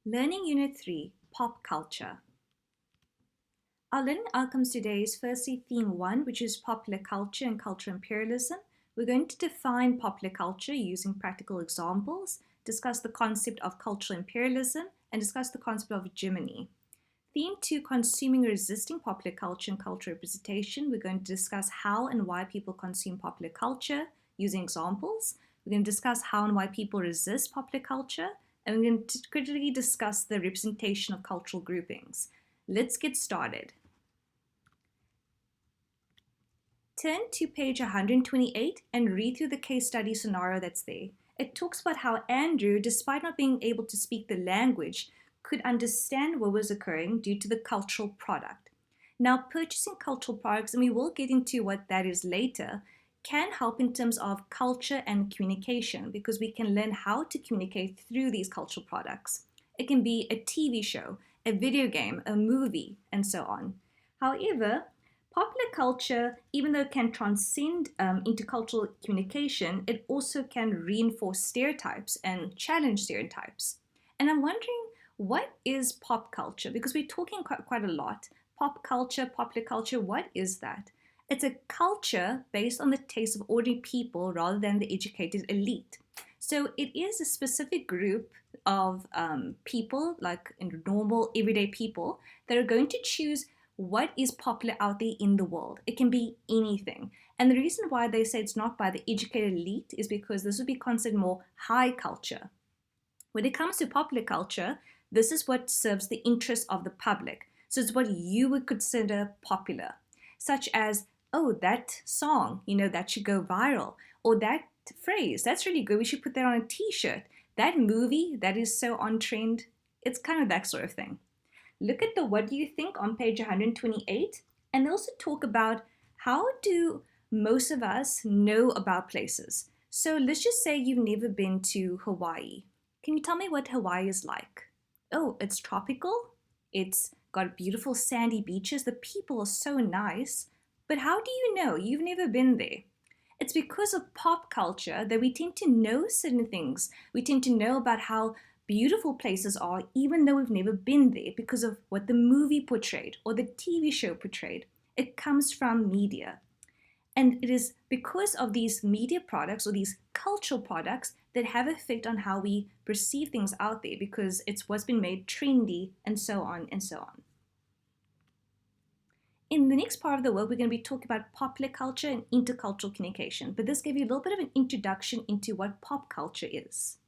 Learning Unit 3, Pop Culture. Our learning outcomes today is firstly Theme 1, which is Popular Culture and Cultural Imperialism. We're going to define popular culture using practical examples, discuss the concept of cultural imperialism, and discuss the concept of hegemony. Theme 2, Consuming and Resisting Popular Culture and Cultural Representation. We're going to discuss how and why people consume popular culture using examples. We're going to discuss how and why people resist popular culture, and we're going to critically discuss the representation of cultural groupings. Let's get started. Turn to page 128 and read through the case study scenario that's there. It talks about how Andrew, despite not being able to speak the language, could understand what was occurring due to the cultural product. Now, purchasing cultural products, and we will get into what that is later, can help in terms of culture and communication because we can learn how to communicate through these cultural products. It can be a TV show, a video game, a movie, and so on. However, popular culture, even though it can transcend intercultural communication, it also can reinforce stereotypes and challenge stereotypes. And I'm wondering, what is pop culture? Because we're talking quite a lot. Pop culture, popular culture, what is that? It's a culture based on the tastes of ordinary people rather than the educated elite. So it is a specific group of people, like normal, everyday people, that are going to choose what is popular out there in the world. It can be anything. And the reason why they say it's not by the educated elite is because this would be considered more high culture. When it comes to popular culture, this is what serves the interests of the public. So it's what you would consider popular, such as, oh, that song, that should go viral, or that phrase, that's really good, we should put that on a t-shirt. That movie, that is so on trend. It's kind of that sort of thing. Look at the what do you think on page 128, and they also talk about how do most of us know about places. So let's just say you've never been to Hawaii. Can you tell me what Hawaii is like? Oh, it's tropical. It's got beautiful sandy beaches. The people are so nice. But how do you know? You've never been there. It's because of pop culture that we tend to know certain things. We tend to know about how beautiful places are, even though we've never been there, because of what the movie portrayed or the TV show portrayed. It comes from media. And it is because of these media products or these cultural products that have an effect on how we perceive things out there because it's what's been made trendy and so on and so on. In the next part of the work, we're going to be talking about popular culture and intercultural communication, but this gave you a little bit of an introduction into what pop culture is.